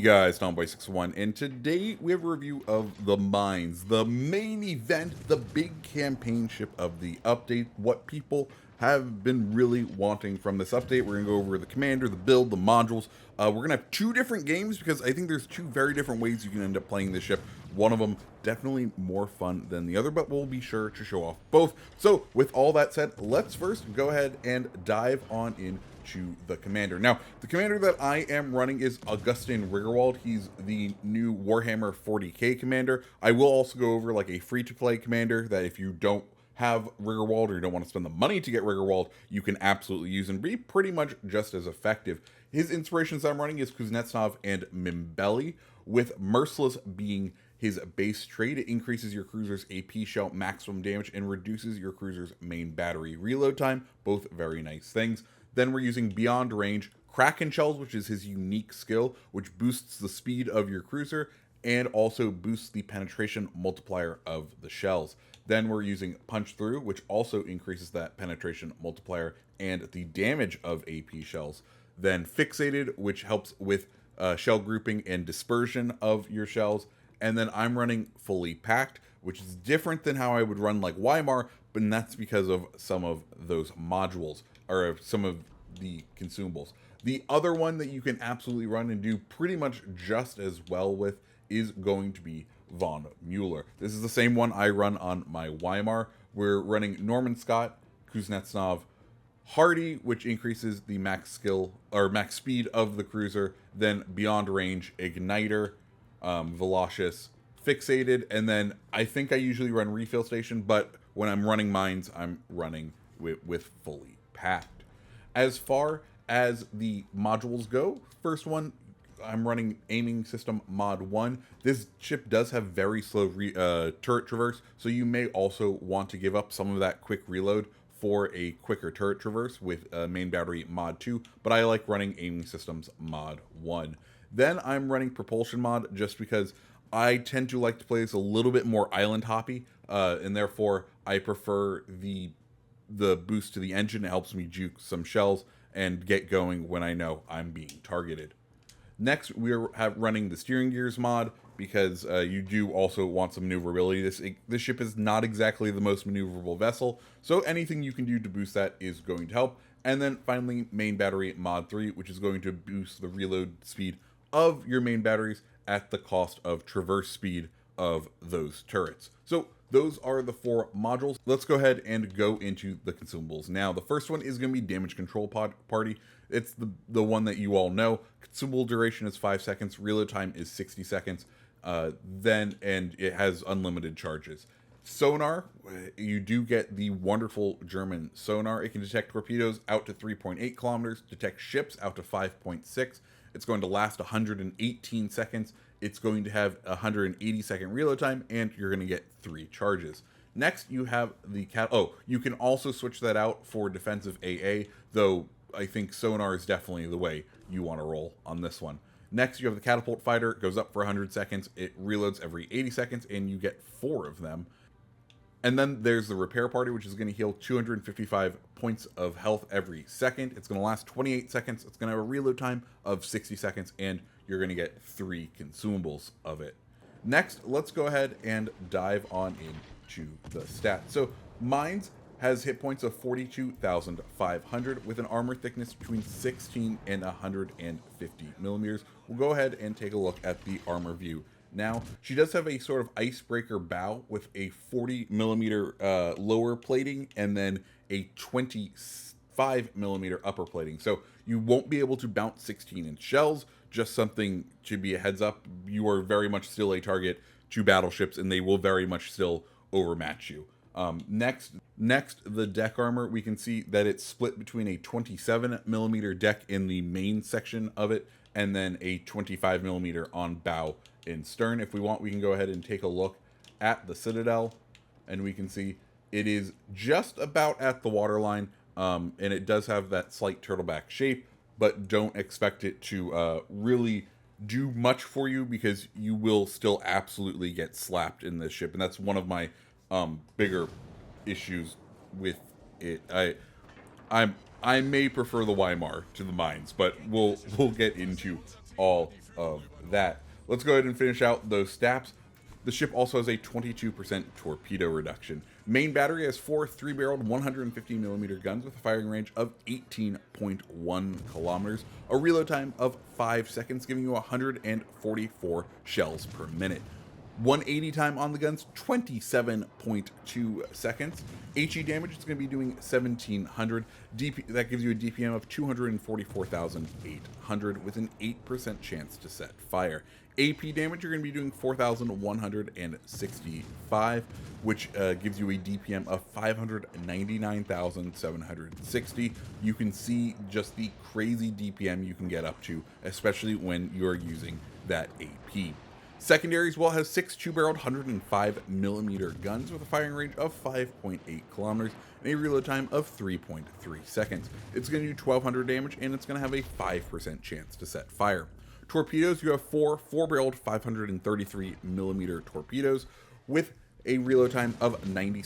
Guys, Tomboy61, and today we have a review of the Mainz, the main event, the big campaign ship of the update, what people have been really wanting from this update. We're going to go over the commander, the build, the modules. We're going to have two different games because I think there's two very different ways you can end up playing this ship. One of them definitely more fun than the other, but we'll be sure to show off both. So with all that said, let's first go ahead and dive on in to the commander. Now, the commander that I am running is Augustin Riggerwald. He's the new Warhammer 40k commander. I will also go over like a free-to-play commander that if you don't have Riggerwald or you don't want to spend the money to get Riggerwald, you can absolutely use and be pretty much just as effective. His inspirations I'm running is Kuznetsov and Mimbelli, with Merciless being his base trait. It increases your cruiser's AP shell maximum damage and reduces your cruiser's main battery reload time. Both very nice things. Then we're using Beyond Range Kraken Shells, which is his unique skill, which boosts the speed of your cruiser and also boosts the penetration multiplier of the shells. Then we're using Punch Through, which also increases that penetration multiplier and the damage of AP shells. Then Fixated, which helps with shell grouping and dispersion of your shells. And then I'm running Fully Packed, which is different than how I would run like Weimar, but that's because of some of those modules, or some of the consumables. The other one that you can absolutely run and do pretty much just as well with is going to be Von Mueller. This is the same one I run on my Weimar. We're running Norman Scott, Kuznetsov, Hardy, which increases the max skill or max speed of the cruiser, then Beyond Range, Igniter, Velocious, Fixated, and then I think I usually run Refill Station, but when I'm running Mines, I'm running with Fully Packed. As far as the modules go, first one, I'm running Aiming System Mod 1. This ship does have very slow turret traverse, so you may also want to give up some of that quick reload for a quicker turret traverse with Main Battery Mod 2, but I like running Aiming Systems Mod 1. Then I'm running Propulsion Mod just because I tend to like to play this a little bit more island hoppy, and therefore I prefer the boost to the engine. It helps me juke some shells and get going when I know I'm being targeted. Next, we're running the Steering Gears mod because you do also want some maneuverability. This ship is not exactly the most maneuverable vessel, so anything you can do to boost that is going to help. And then finally, Main Battery Mod 3, which is going to boost the reload speed of your main batteries at the cost of traverse speed of those turrets. So those are the four modules. Let's go ahead and go into the consumables. Now, the first one is going to be Damage Control Party. It's the one that you all know. Consumable duration is 5 seconds. Reload time is 60 seconds. And it has unlimited charges. Sonar, you do get the wonderful German sonar. It can detect torpedoes out to 3.8 kilometers, detect ships out to 5.6. It's going to last 118 seconds. It's going to have a 180-second reload time, and you're going to get 3 charges. Next, you have the you can also switch that out for defensive AA, though I think sonar is definitely the way you want to roll on this one. Next, you have the Catapult Fighter. It goes up for 100 seconds. It reloads every 80 seconds, and you get 4 of them. And then there's the Repair Party, which is going to heal 255 points of health every second. It's going to last 28 seconds. It's going to have a reload time of 60 seconds, and you're going to get 3 consumables of it. Next, let's go ahead and dive on into the stats. So, Mainz has hit points of 42,500 with an armor thickness between 16 and 150 millimeters. We'll go ahead and take a look at the armor view. Now, she does have a sort of icebreaker bow with a 40 millimeter lower plating and then a 25 millimeter upper plating. So you won't be able to bounce 16-inch shells, just something to be a heads up. You are very much still a target to battleships, and they will very much still overmatch you. Next, the deck armor, we can see that it's split between a 27 millimeter deck in the main section of it, and then a 25 millimeter on bow in stern. If we want, we can go ahead and take a look at the Citadel, and we can see it is just about at the waterline, and it does have that slight turtleback shape, but don't expect it to really do much for you because you will still absolutely get slapped in this ship, and that's one of my bigger issues with it. I may prefer the Weimar to the Mainz, but we'll get into all of that. Let's go ahead and finish out those stats. The ship also has a 22% torpedo reduction. Main battery has 4 3-barreled 150mm guns with a firing range of 18.1 kilometers, a reload time of 5 seconds, giving you 144 shells per minute. 180 time on the guns, 27.2 seconds. HE damage is going to be doing 1700. That gives you a DPM of 244,800 with an 8% chance to set fire. AP damage, you're going to be doing 4,165, which gives you a DPM of 599,760. You can see just the crazy DPM you can get up to, especially when you're using that AP. Secondaries will have 6 2-barreled 105mm guns with a firing range of 5.8 kilometers and a reload time of 3.3 seconds. It's going to do 1,200 damage, and it's going to have a 5% chance to set fire. Torpedoes, you have 4 4-barreled 533mm torpedoes with a reload time of 90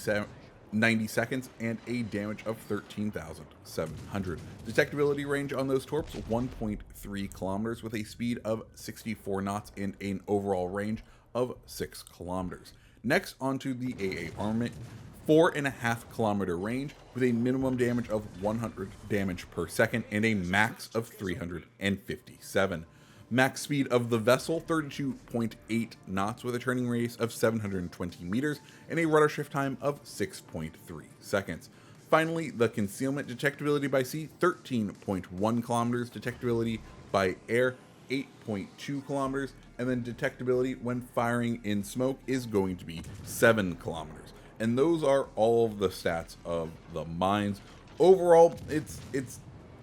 seconds and a damage of 13,700. Detectability range on those torps, 1.3 kilometers with a speed of 64 knots and an overall range of 6 kilometers. Next, onto the AA armament. 4.5 kilometer range with a minimum damage of 100 damage per second and a max of 357. Max speed of the vessel, 32.8 knots with a turning radius of 720 meters and a rudder shift time of 6.3 seconds. Finally, the concealment detectability by sea, 13.1 kilometers, detectability by air, 8.2 kilometers, and then detectability when firing in smoke is going to be 7 kilometers. And those are all of the stats of the Mainz. Overall, it's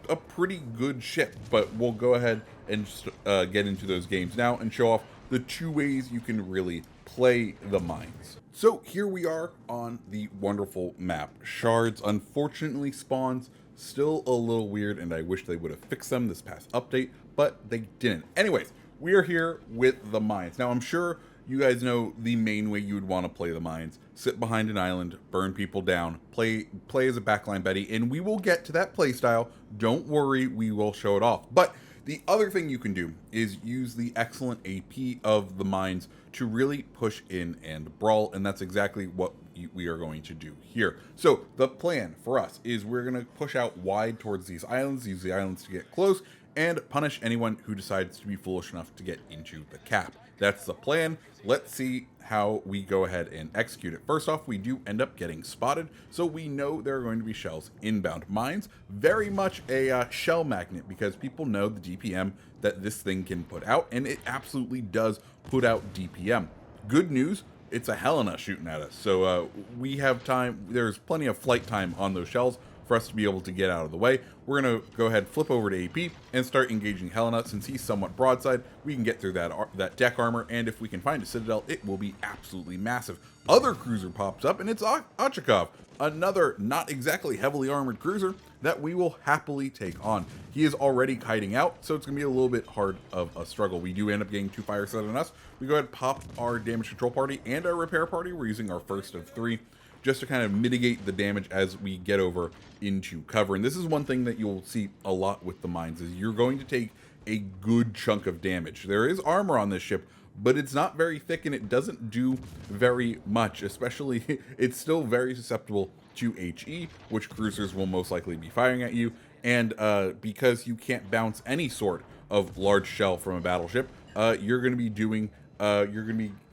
a pretty good ship, but we'll go ahead and just, get into those games now and show off the 2 ways you can really play the Mainz. So here we are on the wonderful map. Shards unfortunately spawns still a little weird, and I wish they would have fixed them this past update, but they didn't. Anyways, we are here with the Mainz. Now I'm sure you guys know the main way you would want to play the Mainz. Sit behind an island, burn people down, play as a backline Betty, and we will get to that playstyle. Don't worry, we will show it off. But the other thing you can do is use the excellent AP of the Mainz to really push in and brawl, and that's exactly what we are going to do here. So the plan for us is we're going to push out wide towards these islands, use the islands to get close, and punish anyone who decides to be foolish enough to get into the cap. That's the plan. Let's see how we go ahead and execute it. First off, we do end up getting spotted, so we know there are going to be shells inbound. Mainz, very much a shell magnet, because people know the DPM that this thing can put out, and it absolutely does put out DPM. Good news, it's a Helena shooting at us, so we have time. There's plenty of flight time on those shells for us to be able to get out of the way. We're going to go ahead, flip over to AP, and start engaging Helena. Since he's somewhat broadside, we can get through that deck armor, and if we can find a citadel, it will be absolutely massive. Other cruiser pops up, and it's Ochakov, another not exactly heavily armored cruiser that we will happily take on. He is already kiting out, so it's going to be a little bit hard of a struggle. We do end up getting 2 fire set on us. We go ahead and pop our damage control party and our repair party. We're using our first of 3. Just to kind of mitigate the damage as we get over into cover. And this is one thing that you'll see a lot with the Mainz, is you're going to take a good chunk of damage. There is armor on this ship, but it's not very thick and it doesn't do very much, especially it's still very susceptible to HE, which cruisers will most likely be firing at you. And because you can't bounce any sort of large shell from a battleship, you're going to be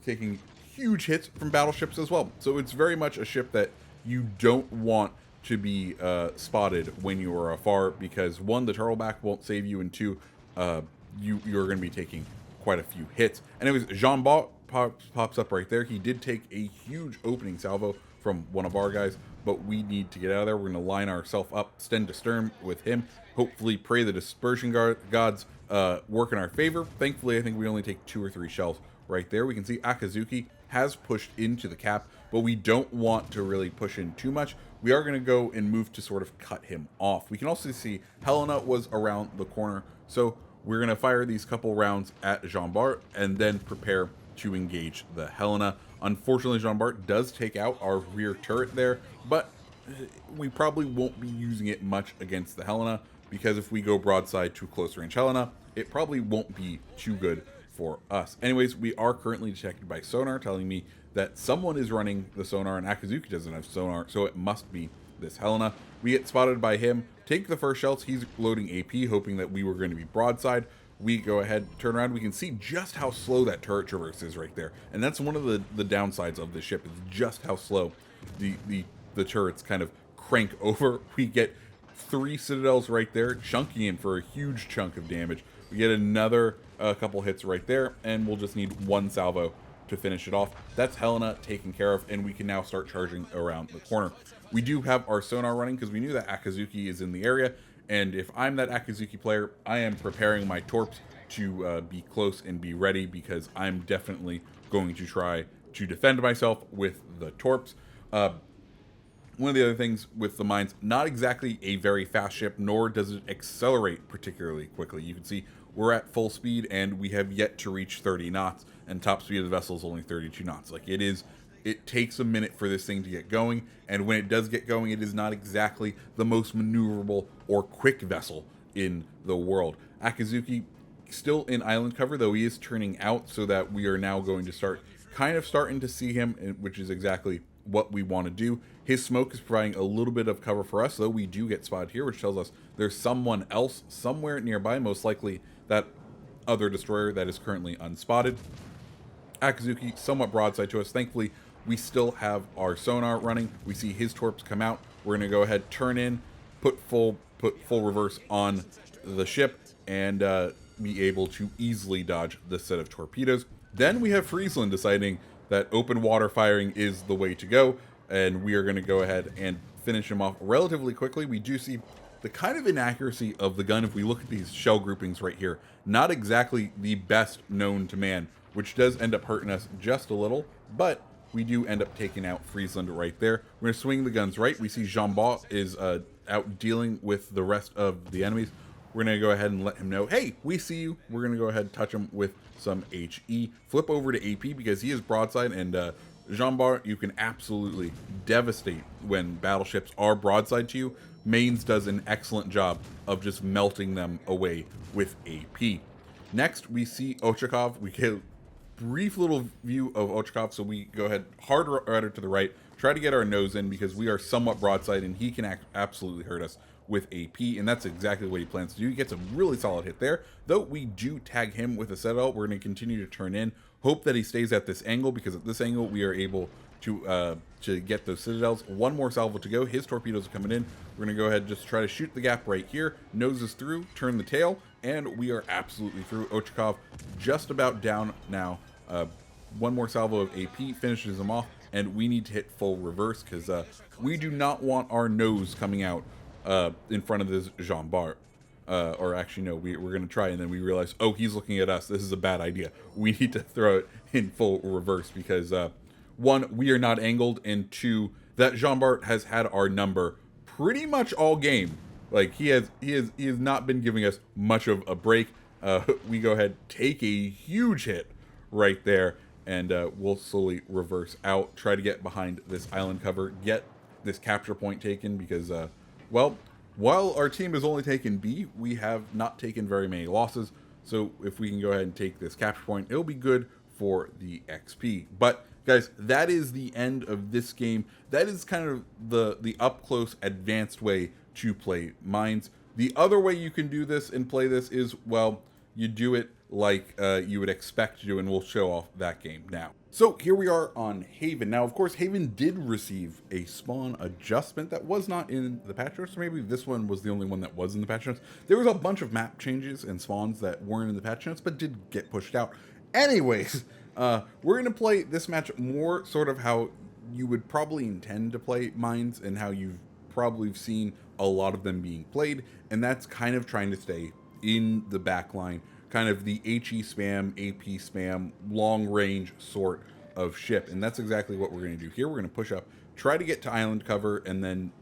taking huge hits from battleships as well. So it's very much a ship that you don't want to be spotted when you are afar, because 1, the turtleback won't save you, and 2, you're going to be taking quite a few hits. Anyways, Jean-Bart pops up right there. He did take a huge opening salvo from one of our guys, but we need to get out of there. We're going to line ourselves up stem to stern with him. Hopefully pray the dispersion gods work in our favor. Thankfully, I think we only take 2 or 3 shells right there. We can see Akazuki has pushed into the cap, but we don't want to really push in too much. We are going to go and move to sort of cut him off. We can also see Helena was around the corner, so we're going to fire these couple rounds at Jean-Bart and then prepare to engage the Helena. Unfortunately, Jean-Bart does take out our rear turret there, but we probably won't be using it much against the Helena, because if we go broadside to close range Helena, it probably won't be too good for us. Anyways, we are currently detected by sonar, telling me that someone is running the sonar, and Akazuki doesn't have sonar, so it must be this Helena. We get spotted by him, take the first shells. He's loading AP, hoping that we were going to be broadside. We go ahead, turn around. We can see just how slow that turret traverse is right there, and that's one of the downsides of the ship, is just how slow the turrets kind of crank over. We get 3 citadels right there, chunking in for a huge chunk of damage. We get another couple hits right there, and we'll just need 1 salvo to finish it off. That's Helena taken care of, and we can now start charging around the corner. We do have our sonar running because we knew that Akazuki is in the area, and if I'm that Akazuki player, I am preparing my torps to be close and be ready, because I'm definitely going to try to defend myself with the torps. One of the other things with the Mainz, not exactly a very fast ship, nor does it accelerate particularly quickly. You can see we're at full speed, and we have yet to reach 30 knots, and top speed of the vessel is only 32 knots. Like, it takes a minute for this thing to get going, and when it does get going, it is not exactly the most maneuverable or quick vessel in the world. Akazuki still in island cover, though he is turning out, so that we are now going to start starting to see him, which is exactly what we want to do. His smoke is providing a little bit of cover for us, though we do get spotted here, which tells us there's someone else somewhere nearby, most likely that other destroyer that is currently unspotted. Akazuki somewhat broadside to us. Thankfully, we still have our sonar running. We see his torps come out. We're going to go ahead, turn in, put full reverse on the ship, and be able to easily dodge this set of torpedoes. Then we have Friesland deciding that open water firing is the way to go, and we are going to go ahead and finish him off relatively quickly. We do see the kind of inaccuracy of the gun if we look at these shell groupings right here. Not exactly the best known to man, which does end up hurting us just a little, but we do end up taking out Friesland right there. We're going to swing the guns right. We see Jean-Bart is out dealing with the rest of the enemies. We're going to go ahead and let him know, hey, we see you. We're going to go ahead and touch him with some HE. Flip over to AP because he is broadside, and Jean-Bart, you can absolutely devastate when battleships are broadside to you. Mainz does an excellent job of just melting them away with AP. Next, we see Ochakov. We get a brief little view of Ochakov, so we go ahead, hard rudder to the right, try to get our nose in because we are somewhat broadside, and he can absolutely hurt us with AP, and that's exactly what he plans to do. He gets a really solid hit there, though we do tag him with a citadel. We're going to continue to turn in, hope that he stays at this angle, because at this angle we are able to get those citadels. 1 more salvo to go. His torpedoes are coming in. We're going to go ahead and just try to shoot the gap right here. Noses through, turn the tail, and we are absolutely through. Ochakov just about down now. 1 more salvo of AP finishes him off, and we need to hit full reverse because we do not want our nose coming out in front of this Jean-Bart. Or actually, no, we're going to try, and then we realize, oh, he's looking at us. This is a bad idea. We need to throw it in full reverse because, 1, we are not angled, and 2, that Jean-Bart has had our number pretty much all game. Like, he has not been giving us much of a break. We go ahead, take a huge hit right there, and we'll slowly reverse out, try to get behind this island cover, get this capture point taken because, well, while our team has only taken B, we have not taken very many losses. So if we can go ahead and take this capture point, it'll be good for the XP. But guys, that is the end of this game. That is kind of the up close advanced way to play Mainz. The other way you can do this and play this is, well, you do it like you would expect to do, and we'll show off that game now. So here we are on Haven. Now, of course, Haven did receive a spawn adjustment that was not in the patch notes, or maybe this one was the only one that was in the patch notes. There was a bunch of map changes and spawns that weren't in the patch notes, but did get pushed out. Anyways, we're going to play this match more sort of how you would probably intend to play Mainz and how you've probably seen a lot of them being played, and that's kind of trying to stay in the backline, kind of the HE spam, AP spam, long range sort of ship. And that's exactly what we're going to do here. We're going to push up, try to get to island cover, and then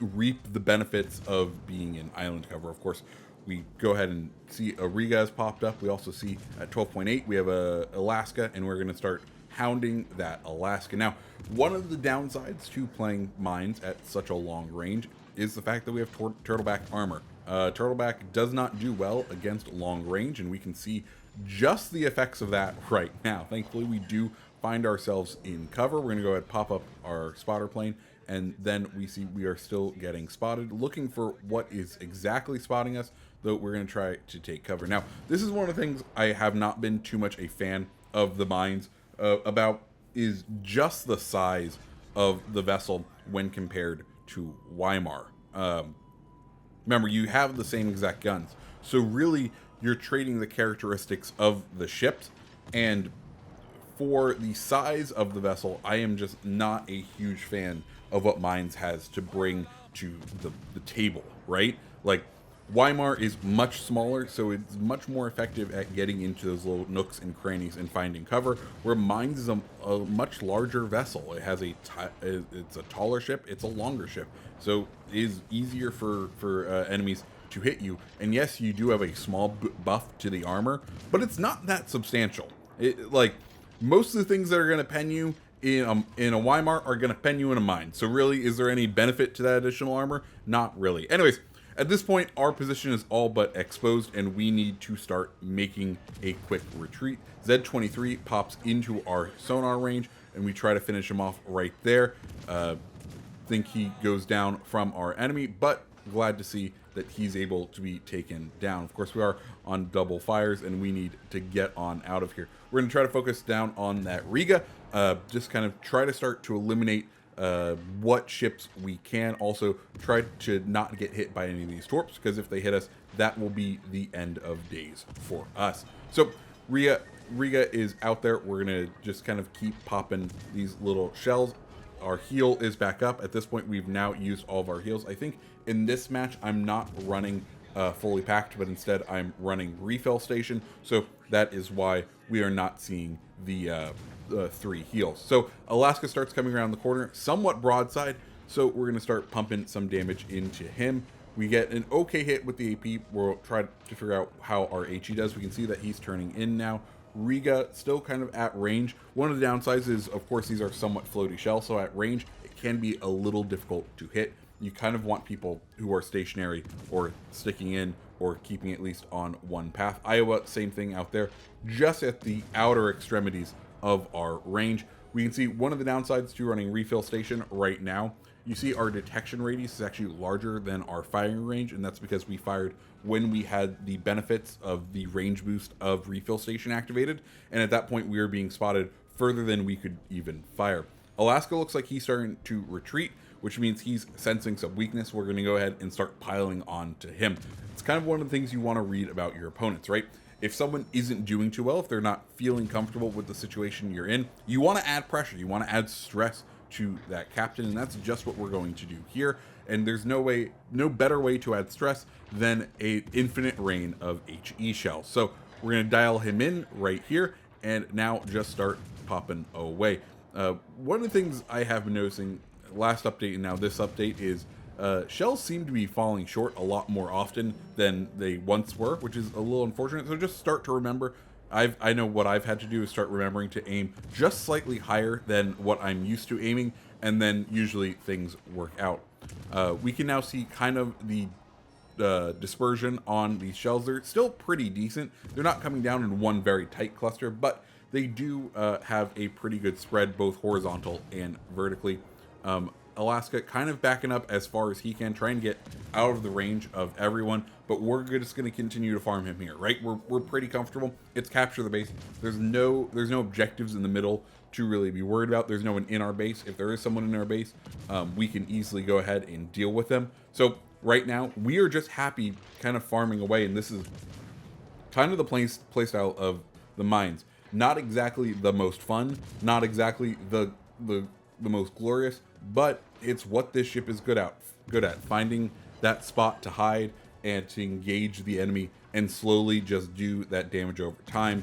reap the benefits of being in island cover. Of course, we go ahead and see a Riga has popped up. We also see at 12.8, we have a Alaska, and we're going to start hounding that Alaska. Now, one of the downsides to playing Mainz at such a long range is the fact that we have turtleback armor. Turtleback does not do well against long range, and we can see just the effects of that right now. Thankfully, we do find ourselves in cover. We're going to go ahead and pop up our spotter plane, and then we see we are still getting spotted, looking for what is exactly spotting us, though we're going to try to take cover. Now, this is one of the things I have not been too much a fan of the Mainz about, is just the size of the vessel when compared to Weimar. Remember, you have the same exact guns, so really you're trading the characteristics of the ships, and for the size of the vessel, I am just not a huge fan of what Mainz has to bring to the table, right? Like, Weimar is much smaller, so it's much more effective at getting into those little nooks and crannies and finding cover, where Mainz is a much larger vessel. It has it's a taller ship, it's a longer ship, so it is easier for enemies to hit you. And yes, you do have a small buff to the armor, but it's not that substantial. Like, most of the things that are going to pen you in a Weimar are going to pen you in a Mainz. So really, is there any benefit to that additional armor? Not really. Anyways, at this point, our position is all but exposed, and we need to start making a quick retreat. Z23 pops into our sonar range, and we try to finish him off right there. Think he goes down from our enemy, but glad to see that he's able to be taken down. Of course, we are on double fires, and we need to get on out of here. We're going to try to focus down on that Riga, just kind of try to start to eliminate what ships we can. Also, try to not get hit by any of these torps, because if they hit us, that will be the end of days for us. So, Riga is out there. We're going to just kind of keep popping these little shells. Our heal is back up. At this point, we've now used all of our heals. I think in this match, I'm not running fully packed, but instead I'm running refill station. So that is why we are not seeing the 3 heals. So Alaska starts coming around the corner, somewhat broadside. So we're going to start pumping some damage into him. We get an okay hit with the AP. We'll try to figure out how our HE does. We can see that he's turning in now. Riga still kind of at range. One of the downsides is, of course, these are somewhat floaty shells, so at range it can be a little difficult to hit. You kind of want people who are stationary or sticking in or keeping at least on one path. Iowa, same thing out there, just at the outer extremities of our range. We can see one of the downsides to running refill station right now. You see our detection radius is actually larger than our firing range, and that's because we fired when we had the benefits of the range boost of refill station activated, and at that point we were being spotted further than we could even fire. Alaska looks like he's starting to retreat, which means he's sensing some weakness. We're going to go ahead and start piling on to him. It's kind of one of the things you want to read about your opponents, right? If someone isn't doing too well, if they're not feeling comfortable with the situation you're in, you want to add pressure, you want to add stress to that captain, and that's just what we're going to do here. And there's no better way to add stress than an infinite rain of HE shells. So we're going to dial him in right here, and now just start popping away. One of the things I have been noticing last update and now this update is shells seem to be falling short a lot more often than they once were, which is a little unfortunate. So just start to remember. I know what I've had to do is start remembering to aim just slightly higher than what I'm used to aiming, and then usually things work out. We can now see kind of the dispersion on these shells. They're still pretty decent. They're not coming down in one very tight cluster, but they do have a pretty good spread, both horizontal and vertically. Alaska kind of backing up as far as he can, trying to get out of the range of everyone, but we're just going to continue to farm him here, right? We're pretty comfortable. It's capture the base. There's no objectives in the middle to really be worried about. There's no one in our base. If there is someone in our base, we can easily go ahead and deal with them. So right now, we are just happy kind of farming away, and this is kind of the playstyle of the Mainz. Not exactly the most fun, not exactly the most glorious, but it's what this ship is good at, finding that spot to hide and to engage the enemy and slowly just do that damage over time,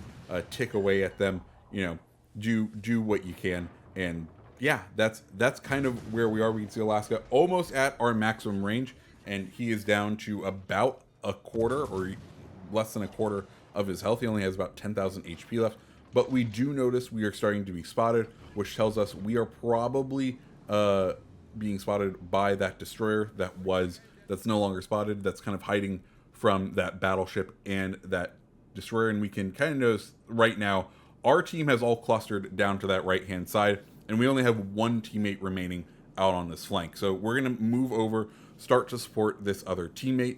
tick away at them, you know, do what you can. And yeah, that's kind of where we are. We can see Alaska almost at our maximum range, and he is down to about a quarter or less than a quarter of his health. He only has about 10,000 HP left, but we do notice we are starting to be spotted, which tells us we are probably being spotted by that destroyer that was that's no longer spotted, that's kind of hiding from that battleship and that destroyer. And we can kind of notice right now, our team has all clustered down to that right-hand side, and we only have one teammate remaining out on this flank. So we're going to move over, start to support this other teammate,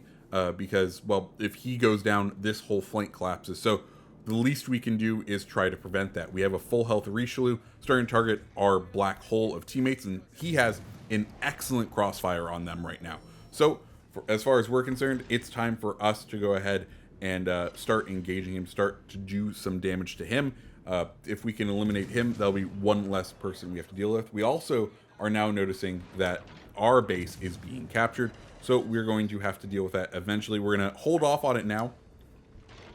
because, well, if he goes down, this whole flank collapses. So the least we can do is try to prevent that. We have a full health Richelieu starting to target our black hole of teammates, and he has an excellent crossfire on them right now. So as far as we're concerned, it's time for us to go ahead and start engaging him, start to do some damage to him. If we can eliminate him, that'll be one less person we have to deal with. We also are now noticing that our base is being captured, so we're going to have to deal with that eventually. We're going to hold off on it now,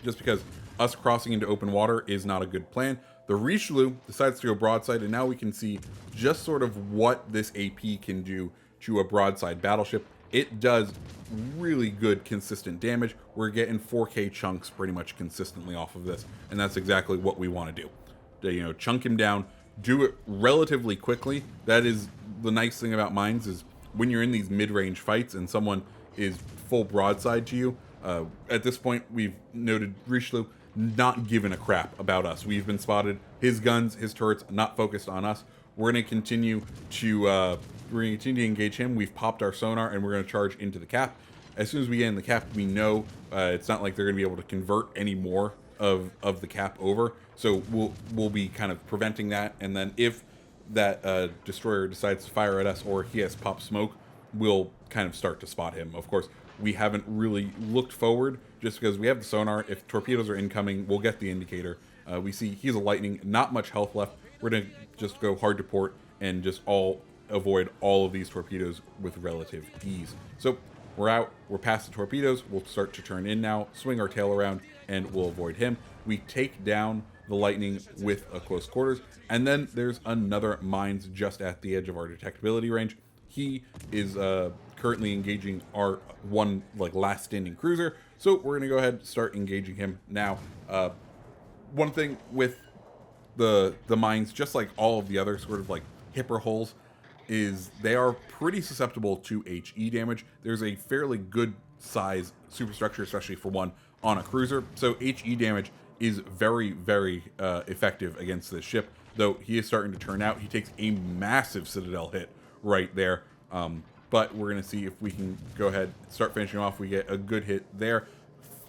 just because us crossing into open water is not a good plan. The Richelieu decides to go broadside, and now we can see just sort of what this AP can do to a broadside battleship. It does really good consistent damage. We're getting 4K chunks pretty much consistently off of this, and that's exactly what we want to do. You know, chunk him down, do it relatively quickly. That is the nice thing about Mainz, is when you're in these mid-range fights and someone is full broadside to you, at this point we've noted Richelieu not giving a crap about us. We've been spotted. His guns, his turrets, not focused on us. We're going to continue to engage him. We've popped our sonar, and we're going to charge into the cap. As soon as we get in the cap, we know it's not like they're going to be able to convert any more of the cap over. So we'll be kind of preventing that. And then if that destroyer decides to fire at us, or he has pop smoke, we'll kind of start to spot him. Of course, we haven't really looked forward just because we have the sonar. If torpedoes are incoming, we'll get the indicator. We see he's a lightning, not much health left. We're going to just go hard to port and just avoid all of these torpedoes with relative ease. So we're out, we're past the torpedoes, we'll start to turn in now, swing our tail around, and we'll avoid him. We take down the lightning with a close quarters, and then there's another Mainz just at the edge of our detectability range. He is currently engaging our one last standing cruiser, so we're going to go ahead and start engaging him now. One thing with the Mainz, just like all of the other sort of hipper holes, is they are pretty susceptible to HE damage. There's a fairly good size superstructure, especially for one on a cruiser, so HE damage is very, very effective against this ship, though he is starting to turn out. He takes a massive Citadel hit right there, but we're going to see if we can go ahead and start finishing off. We get a good hit there,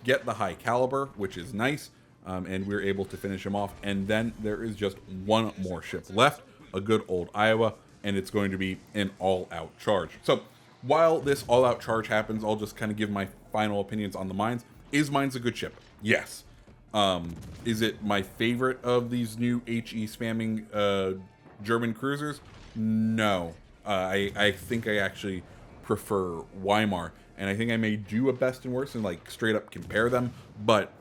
get the high caliber, which is nice, and we're able to finish him off. And then there is just one more ship left, a good old Iowa, and it's going to be an all-out charge. So while this all-out charge happens, I'll just kind of give my final opinions on the Mainz. Is Mainz a good ship? Yes. Is it my favorite of these new HE spamming German cruisers? No. I think I actually prefer Weimar, and I think I may do a best and worst and straight up compare them, but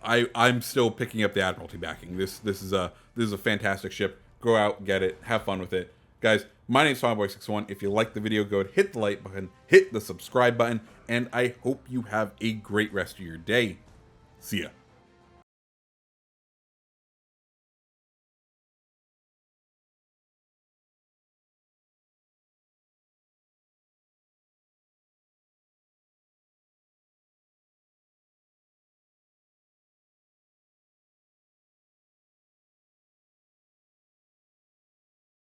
I'm still picking up the Admiralty backing. This is a fantastic ship. Go out, get it, have fun with it. Guys, my name's FireBoy61. If you liked the video, go ahead, hit the like button, hit the subscribe button, and I hope you have a great rest of your day. See ya.